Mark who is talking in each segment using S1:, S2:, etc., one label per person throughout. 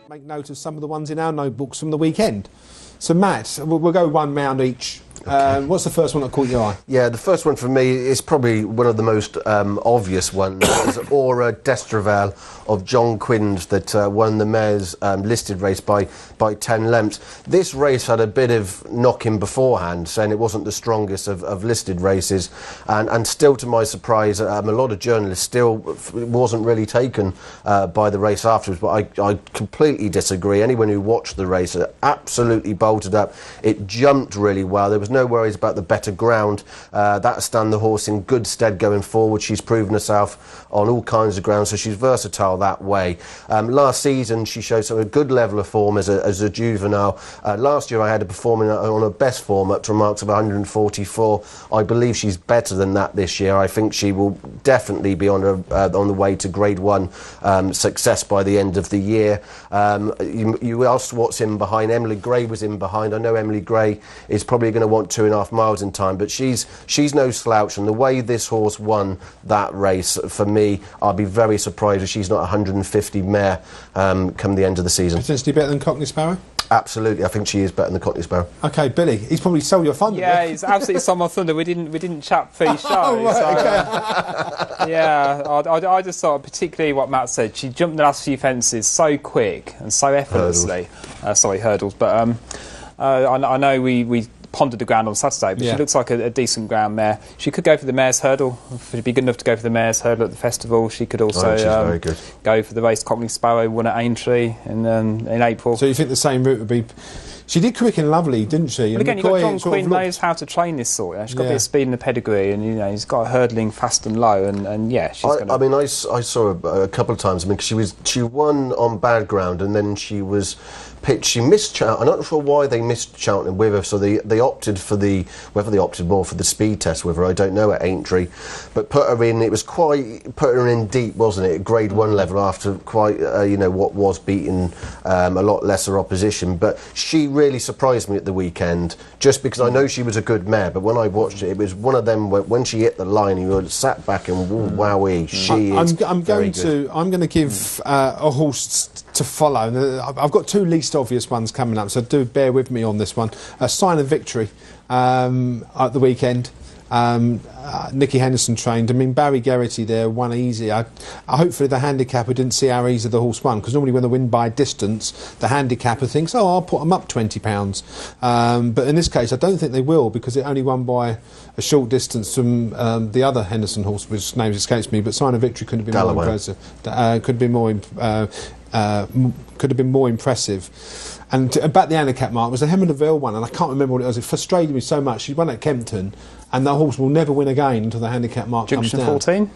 S1: Make note of some of the ones in our notebooks from the weekend. So, Matt, we'll go one round each. Okay. What's the first one that caught your eye?
S2: Yeah, the first one for me is probably one of the most obvious ones. Is Aura Destravel of John Quinns that won the mare's listed race by 10 lengths. This race had a bit of knocking beforehand, saying it wasn't the strongest of listed races, and still, to my surprise, a lot of journalists still wasn't really taken by the race afterwards. But I completely disagree. Anyone who watched the race absolutely bolted up. It jumped really well. There was no worries about the better ground. That stand the horse in good stead going forward. She's proven herself on all kinds of ground, so she's versatile that way. Last season she showed a good level of form as a juvenile. Last year I had her performing on her best form up to marks of 144. I believe she's better than that this year. I think she will definitely be on the way to Grade 1 success by the end of the year. You asked what's in behind. Emily Gray was in behind. I know Emily Gray is probably going to want 2.5 miles in time, but she's no slouch, and the way this horse won that race, for me, I'll be very surprised if she's not 150 mare come the end of the season.
S1: Potentially better than Cockney Sparrow?
S2: Absolutely, I think she is better than Cockney Sparrow.
S1: Okay, Billy, he's probably stole your thunder.
S3: Yeah, he's absolutely stole my thunder. We didn't chat pre-show.
S1: Oh, right,
S3: so, yeah, I just thought, particularly what Matt said, she jumped the last few fences so quick and so effortlessly. Hurdles. But I know we pondered the ground on Saturday, but she looks like a decent ground mare. She could go for the mare's hurdle. If she'd be good enough to go for the mare's hurdle at the festival, she could also
S2: very good.
S3: Go for the race Cockney Sparrow won at Aintree in April.
S1: So you think the same route would be... She did quicken lovely, didn't she?
S3: But again, you've got John Quinn knows how to train this sort. She's got a bit of speed in the pedigree, and he's got hurdling fast and low, and she's going to...
S2: I mean, I saw her a couple of times. I mean, 'cause she won on bad ground, and then she was pitched. She missed Cheltenham. I'm not sure why they missed Cheltenham with her, so they opted for whether they opted more for the speed test with her, I don't know, at Aintree, but put her in. It was put her in deep, wasn't it? Grade 1 level after quite what was beating a lot lesser opposition, but she really surprised me at the weekend, just because I know she was a good mare, but when I watched it, it was one of them where when she hit the line, you sat back and wowee,
S1: I'm going to give a horse to follow. I've got two least obvious ones coming up, so do bear with me on this one. A Sign of Victory at the weekend. Nicky Henderson trained. I mean, Barry Geraghty there won easy. Hopefully the handicapper didn't see how easy the horse won, because normally when they win by distance, the handicapper thinks, oh, I'll put them up £20. But in this case, I don't think they will, because it only won by a short distance from the other Henderson horse, which name escapes me, but Sign of Victory could have been more impressive. Could have been more impressive. And about the handicap mark was the Hemel de Ville one, and I can't remember what it was. It frustrated me so much. She won at Kempton, and the horse will never win again until the handicap mark comes down.
S3: 14?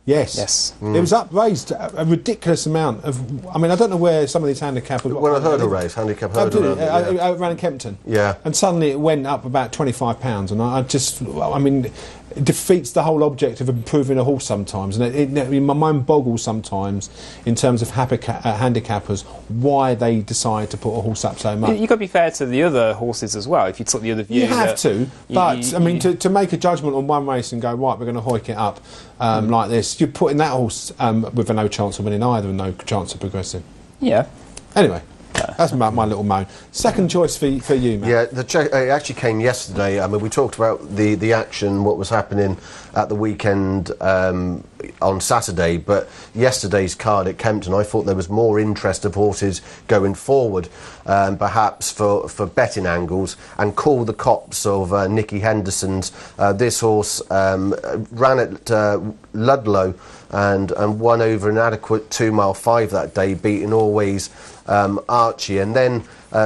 S1: Yes. It was upraised a ridiculous amount of... I mean, I don't know where some of these handicappers...
S2: Well, a hurdle race, handicap hurdle.
S1: I ran in Kempton. Yeah. And suddenly it went up about £25, and I mean, it defeats the whole object of improving a horse sometimes, and my mind boggles sometimes in terms of handicappers why they decide to put a horse up so much.
S3: You've got to be fair to the other horses as well. If you took the other view,
S1: you have to. But I mean, to make a judgment on one race and go, right, we're going to hoik it up like this, you're putting that horse with no chance of winning either and no chance of progressing.
S3: Yeah.
S1: Anyway. That's my little moan. Second choice for you, Matt.
S2: Yeah, it actually came yesterday. I mean, we talked about the action, what was happening at the weekend on Saturday, but yesterday's card at Kempton, I thought there was more interest of horses going forward, perhaps for betting angles, and Call the Cops of Nicky Henderson's. This horse ran at Ludlow and won over an adequate 2 mile 5 that day, beating always Archie, and then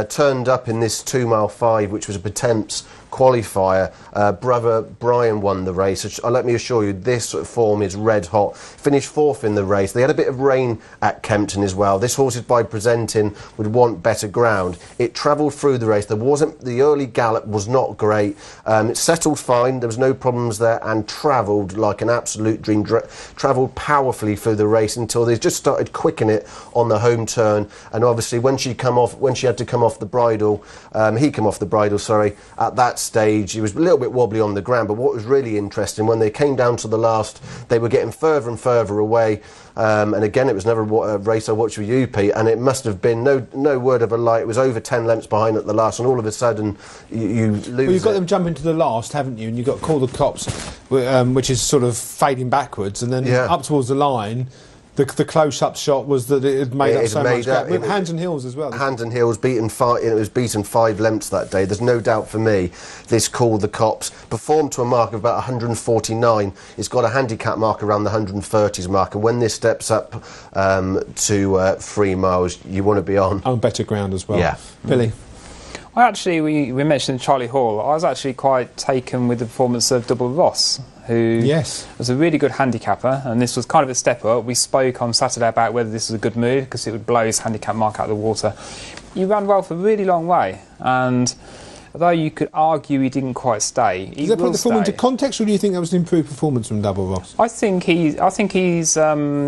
S2: turned up in this 2 mile 5, which was a Pertemps qualifier. Brother Brian won the race. Let me assure you, this form is red hot. Finished 4th in the race. They had a bit of rain at Kempton as well. This horse, by presenting, would want better ground. It travelled through the race. The early gallop was not great. It settled fine. There was no problems there, and travelled like an absolute dream. Travelled powerfully through the race until they just started quickening it on the home turn. And obviously, when she had to come come off the bridle. He came off the bridle, sorry. At that stage, he was a little bit wobbly on the ground. But what was really interesting, when they came down to the last, they were getting further and further away. And again, it was never a race I watched with you, Pete, and it must have been no word of a lie. It was over 10 lengths behind at the last, and all of a sudden you lose.
S1: Well, you've got them jumping to the last, haven't you? And you've got Call the Cops, which is sort of fading backwards, and then up towards the line. The close-up shot was that it had made up so much gap. With Hands and Heels as well.
S2: Hands and Heels it was beaten 5 lengths that day. There's no doubt for me this Call the Cops performed to a mark of about 149. It's got a handicap mark around the 130s mark, and when this steps up to 3 miles, you want to be on
S1: better ground as well.
S2: Yeah.
S1: Billy?
S3: Actually, we mentioned Charlie Hall. I was actually quite taken with the performance of Double Ross, who was a really good handicapper, and this was kind of a step up. We spoke on Saturday about whether this was a good move because it would blow his handicap mark out of the water. He ran well for a really long way, and although you could argue he didn't quite stay,
S1: Does that put the form into context, or do you think that was an improved performance from Double Ross?
S3: I think he's going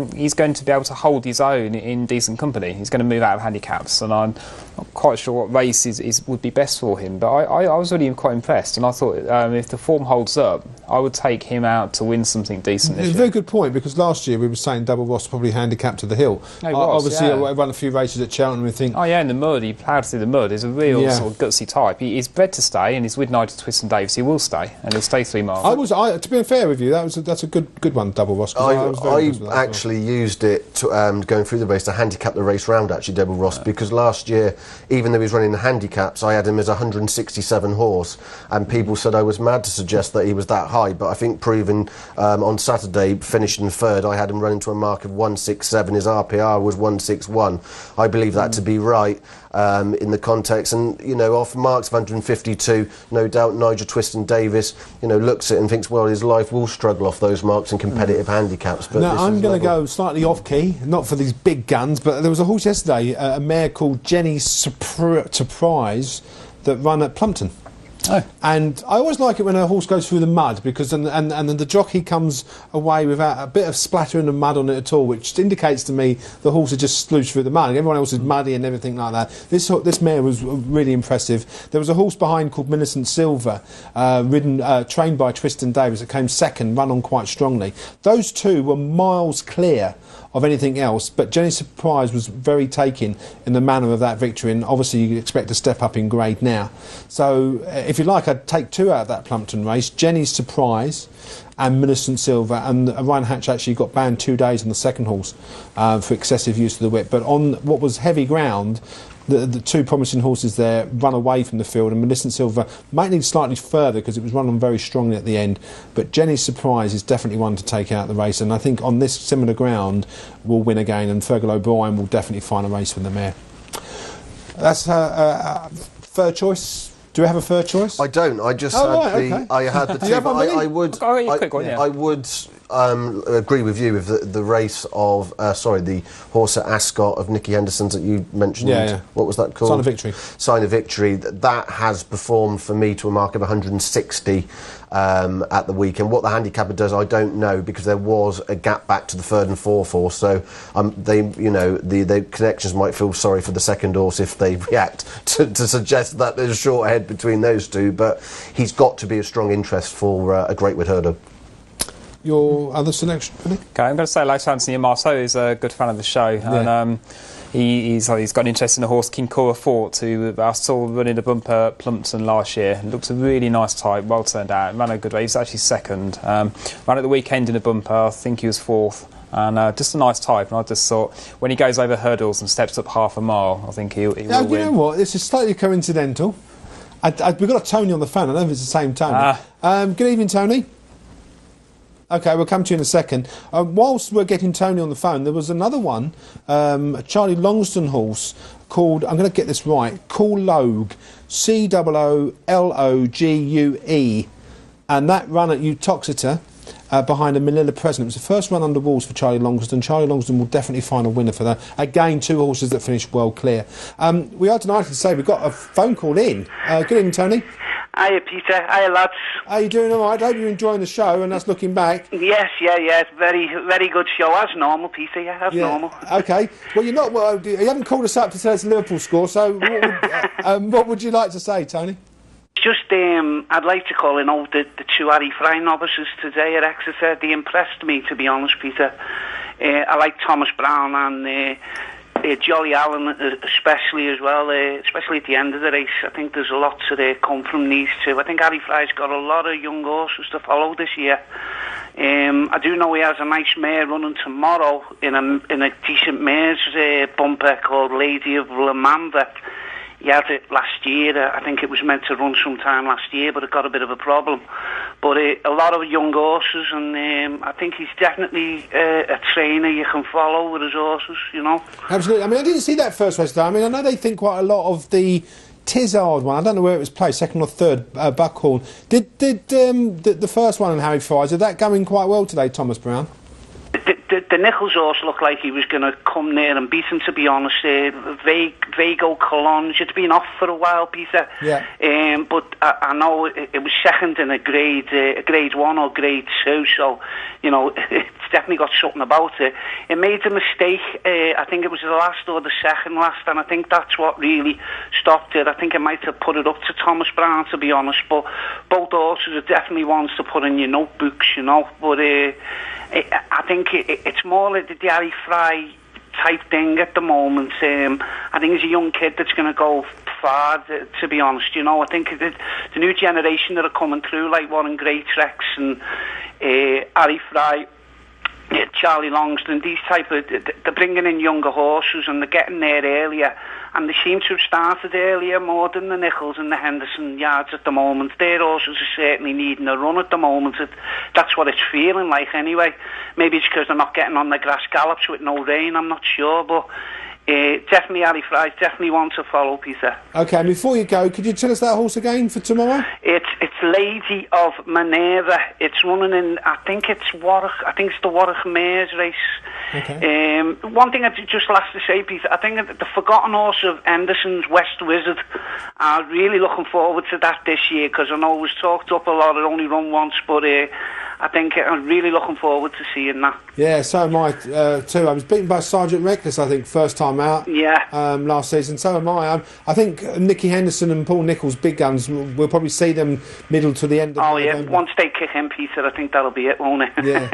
S3: to be able to hold his own in decent company. He's going to move out of handicaps, and I'm not quite sure what race would be best for him. But I was really quite impressed, and I thought if the form holds up, I would take him out to win something decent this year.
S1: It's a very good point, because last year we were saying Double Ross probably handicapped to the hill. Obviously, I ran a few races at Cheltenham and think...
S3: Oh yeah, in the mud. He ploughed through the mud. He's a real sort of gutsy type. He's bred to stay, and he's with Nigel Twist and Davis. He will stay, and he'll stay 3 miles.
S1: To be fair with you, that's a good one, Double Ross.
S2: I actually used it to, going through the race to handicap the race round, actually, Double Ross, because last year, even though he was running the handicaps, I had him as 167 horse, and people said I was mad to suggest that he was that high, but I think proving on Saturday, finishing third, I had him running to a mark of 167. His RPR was 161. I believe that to be right in the context, and off marks of 152, no doubt Nigel Twist and Davis looks at it and thinks, well, his life will struggle off those marks in competitive handicaps. But
S1: now I'm going to go slightly off key, not for these big guns, but there was a horse yesterday, a mare called Jenny's Surprise, that run at Plumpton. Oh. And I always like it when a horse goes through the mud, because and then the jockey comes away without a bit of splattering of mud on it at all, which indicates to me the horse had just slooshed through the mud. Everyone else is muddy and everything like that. This mare was really impressive. There was a horse behind called Millicent Silver, trained by Tristan Davis, that came second, run on quite strongly. Those two were miles clear of anything else, but Jenny's Surprise was very taken in the manner of that victory, and obviously you expect to step up in grade now. So if you like, I'd take 2 out of that Plumpton race, Jenny's Surprise and Millicent Silver, and Ryan Hatch actually got banned 2 days on the second horse for excessive use of the whip. But on what was heavy ground, the 2 promising horses there run away from the field, and Millicent Silver might need slightly further because it was run on very strongly at the end, but Jenny's Surprise is definitely one to take out the race, and I think on this similar ground will win again, and Fergal O'Brien will definitely find a race for the mare. That's her third choice. Do we have a third choice?
S2: I don't. I just I had the two. I would agree with you with the race of the horse at Ascot of Nicky Henderson's that you mentioned.
S1: Yeah.
S2: What was that called?
S1: Sign of Victory.
S2: Sign of Victory. That has performed for me to a mark of 160 at the weekend. What the handicapper does, I don't know, because there was a gap back to the third and fourth horse. So the connections might feel sorry for the second horse if they react to suggest that there's a short head between those two. But he's got to be a strong interest for a Greatwood hurdle.
S1: Your other selection, Billy?
S3: Okay, I'm going to say Lace Anthony Marceau is a good fan of the show, and he's got an interest in the horse King Cora Fort, who I saw running a bumper at Plumpton last year. Looks a really nice type, well turned out, ran a good race. He was actually second. Ran at the weekend in a bumper, I think he was fourth. And just a nice type, and I just thought when he goes over hurdles and steps up half a mile, I think he will win.
S1: You know what? This is slightly coincidental. We've got a Tony on the phone. I don't know if it's the same Tony. Good evening, Tony. OK, we'll come to you in a second. Whilst we're getting Tony on the phone, there was another one, a Charlie Longston horse called, I'm going to get this right, Coologue, Coologue, and that run at Utoxeter behind a Manila President. It was the first run under walls for Charlie Longston. Charlie Longston will definitely find a winner for that. Again, 2 horses that finished well clear. We are delighted to say we've got a phone call in. Good evening, Tony.
S4: Hiya, Peter. Hiya, lads.
S1: How you doing? All right. I hope you're enjoying the show, and that's looking back.
S4: Yes, yeah. Very, very good show. As normal, Peter. Yeah, as normal.
S1: Okay. Well, you're not. Well, you haven't called us up to tell us the Liverpool score. So, what would you like to say, Tony?
S4: Just, I'd like to call in all the two Harry Fry novices today at Exeter. They impressed me, to be honest, Peter. I like Thomas Brown and Jolly Allen especially as well, especially at the end of the race. I think there's a lot to come from these two. I think Harry Fry's got a lot of young horses to follow this year. I do know he has a nice mare running tomorrow in a decent mare's bumper called Lady of Lamamba. He had it last year. I think it was meant to run sometime last year, but it got a bit of a problem. But a lot of young horses, and I think he's definitely a trainer you can follow with his horses, you know.
S1: Absolutely. I mean, I didn't see that first race, though. I mean, I know they think quite a lot of the Tizard one. I don't know where it was placed, second or third, Buckhorn. Did the first one on Harry Fry, did that go in quite well today, Thomas Brown?
S4: The Nichols horse looked like he was going to come near and beat him, to be honest. Vago Colonge had been off for a while, Peter.
S1: Yeah.
S4: But I know it was second in a grade 1 or grade 2, so, you know, it's definitely got something about it. It made a mistake. I think it was the last or the second last, and I think that's what really stopped it. I think it might have put it up to Thomas Brown, to be honest, but both horses are definitely ones to put in your notebooks, you know. But I think it's more like the Harry Fry type thing at the moment. I think he's a young kid that's going to go far, to be honest. You know, I think the new generation that are coming through, like Warren Greatrex and Harry Fry, Charlie Longston, these type of, they're bringing in younger horses and they're getting there earlier, and they seem to have started earlier more than the Nichols and the Henderson yards at the moment. Their horses are certainly needing a run at the moment. That's what it's feeling like anyway. Maybe it's because they're not getting on the grass gallops with no rain, I'm not sure, but definitely Harry Fry's definitely one to follow, Peter.
S1: Okay, and before you go, could you tell us that horse again for tomorrow?
S4: It's Lady of Minerva. It's running in, I think it's the Warwick Mares race.
S1: Okay.
S4: One thing I just last to say, Peter, I think the forgotten horse of Henderson's West Wizard, I'm really looking forward to that this year, because I know it was talked up a lot, it only run once, but I think I'm really looking forward to seeing that.
S1: Yeah, so am I too. I was beaten by Sergeant Reckless, I think, first time out.
S4: Yeah.
S1: Last season. So am I. I think Nicky Henderson and Paul Nicholls, big guns, we'll probably see them middle to the end of November.
S4: Yeah, once they kick in, Peter, I think that'll be it, won't it?
S1: Yeah,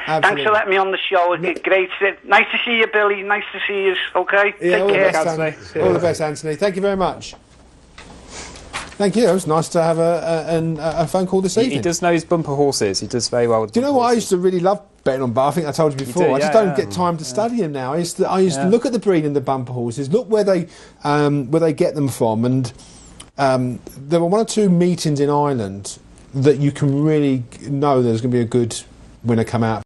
S1: absolutely.
S4: Thanks for letting me on the show. Great. Nice to see you, Billy. Nice to see you. Okay?
S1: Yeah,
S4: Take care.
S1: All the best, Anthony. Thank you very much. Thank you. It was nice to have a phone call this evening.
S3: He does know his bumper horses. He does very well with
S1: Do you know what? I used to really love betting on, but I think I told you before. I just don't get time to study him now. I used to look at the breed and the bumper horses, look where they get them from, and there were one or two meetings in Ireland that you can really know there's going to be a good winner come out.